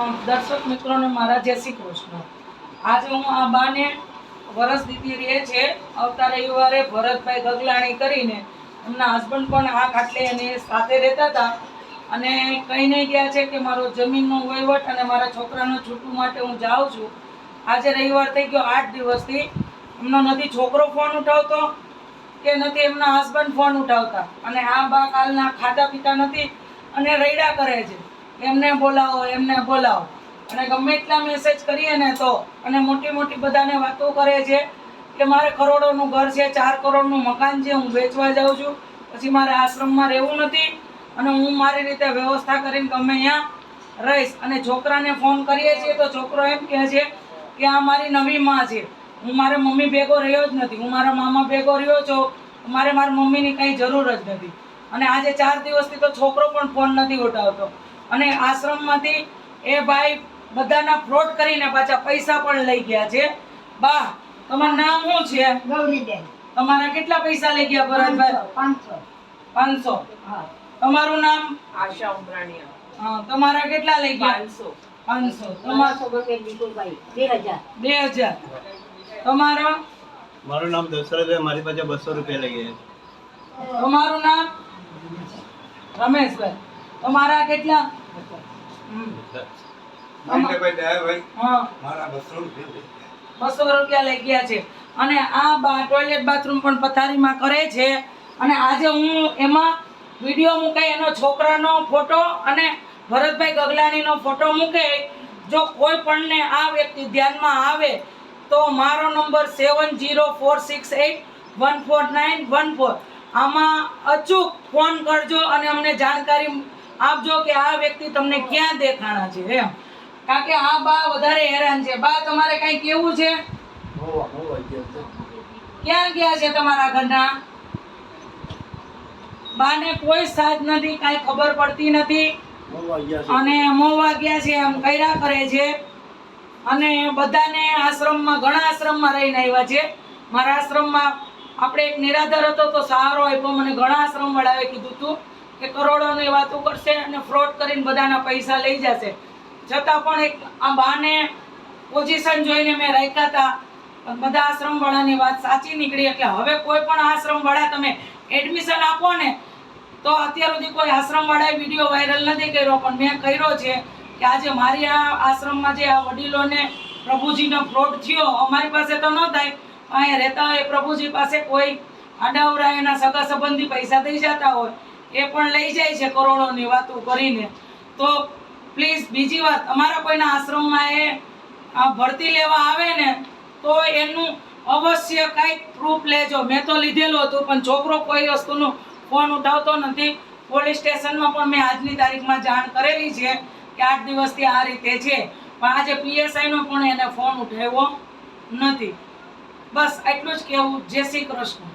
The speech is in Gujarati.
દર્શક મિત્રોને મારા જય શ્રી કૃષ્ણ. આજે હું આ બાને વરસ દીદી રહે છે આવતા રવિવારે ભરતભાઈ ગગલાણી કરીને એમના હસબન્ડ પણ આ ખાટલે એને સાથે રહેતા હતા અને કહીને ગયા છે કે મારો જમીનનો વહીવટ અને મારા છોકરાનું છૂટું માટે હું જાઉં છું. આજે રવિવાર થઈ ગયો 8 દિવસથી એમનો નથી છોકરો ફોન ઉઠાવતો કે નથી એમના હસબન્ડ ફોન ઉઠાવતા અને આ બા કાલના ખાતા પીતા નથી અને રૈડા કરે છે. એમને બોલાવો અને ગમે એટલા મેસેજ કરીએ ને તો અને મોટી મોટી બધાને વાતો કરે છે કે મારે કરોડોનું ઘર છે, 4 કરોડનું મકાન છે, હું વેચવા જાઉં છું, પછી મારે આશ્રમમાં રહેવું નથી અને હું મારી રીતે વ્યવસ્થા કરીને ગમે અહીંયા રહીશ. અને છોકરાને ફોન કરીએ છીએ તો છોકરો એમ કહે છે કે આ મારી નવી માં છે, હું મારા મમ્મી ભેગો રહ્યો જ નથી, હું મારા મામા ભેગો રહ્યો છું, મારે મારી મમ્મીની કંઈ જરૂર જ નથી. અને આજે 4 દિવસથી તો છોકરો પણ ફોન નથી ઉઠાવતો અને આશ્રમમાંથી એ ભાઈ બધાના ફ્રોડ કરીને પાછા પૈસા પણ લઈ ગયા છે. બા, તમારું નામ શું છે? ગૌરીબેન. તમારા કેટલા પૈસા લઈ ગયા ભરતભાઈ? 500. હા. તમારું નામ? આશા ઉમરાણીયા. હા. તમારા કેટલા લઈ ગયા? 500. તમારા ગૌરીબેન દીપુભાઈ 2000. તમારો? મારું નામ દશરથભાઈ, મારી પાસે 200 રૂપિયા લઈ ગયા. તમારું નામ? રમેશભાઈ. તમારા કેટલા? હા. 200 રૂપિયા લઈ ગયા છે. અને આ ટોયલેટ બાથરૂમ પણ પથારીમાં કરે છે અને આજે હું એમાં વિડીયો મૂકે એનો છોકરાનો ફોટો અને ભરતભાઈ ગગલાણીનો ફોટો મૂકે. જો કોઈ પણને આ વ્યક્તિ ધ્યાનમાં આવે તો મારો નંબર 7046814914. આમાં અચૂક ફોન કરજો અને અમને જાણકારી આપજો કે આ વ્યક્તિ તમને ક્યાં દેખાણા છે એમ. કારણ કે આ બા વધારે હેરાન છે. બા, તમારે કઈ કેવું છે? ક્યાં ગયા છે તમારા ઘરના? બાને કોઈ સાથ નથી, કઈ ખબર પડતી નથી અને મોવા ગયા છે એમ કર્યા કરે છે. અને બધાને આશ્રમમાં ઘણા આશ્રમમાં રહીને આવ્યા છે. મારા આશ્રમમાં આપણે એક નિરાધાર હતો તો સહારો આપ્યો. મને ઘણા આશ્રમ વાળાએ કીધું હતું કે કરોડોની વાતો કરશે અને ફ્રોડ કરીને બધાના પૈસા લઈ જશે. છતાં પણ એક આ બાને પોઝિશન જોઈને મેં રાખ્યા હતા. બધા આશ્રમ વાળાની વાત સાચી નીકળી. એટલે હવે કોઈ પણ આશ્રમ વાળા તમે એડમિશન આપો ને તો અત્યાર સુધી કોઈ આશ્રમ વાળાએ વિડીયો વાયરલ નથી કર્યો, પણ મેં કર્યો છે કે આજે મારી આ આશ્રમમાં જે આ વડીલોને પ્રભુજીનો ફ્રોડ થયો, અમારી પાસે તો ન થાય, અહીંયા રહેતા હોય પ્રભુજી પાસે કોઈ આડાવરા એના સગા સંબંધી પૈસા દઈ જતા હોય એ પણ લઈ જાય છે કરોડોની વાતો કરીને. તો પ્લીઝ બીજી વાત, અમારા કોઈના આશ્રમમાં એ ભરતી લેવા આવે ને તો એનું અવશ્ય કંઈક પ્રૂફ લેજો. મેં તો લીધેલું હતું પણ છોકરો કોઈ વસ્તુનું ફોન ઉઠાવતો નથી. પોલીસ સ્ટેશનમાં પણ મેં આજની તારીખમાં જાણ કરેલી છે કે 8 દિવસથી આ રીતે છે, પણ આજે PSIનો પણ એને ફોન ઉઠાવ્યો નથી. બસ એટલું જ કહેવું. જય શ્રી કૃષ્ણ.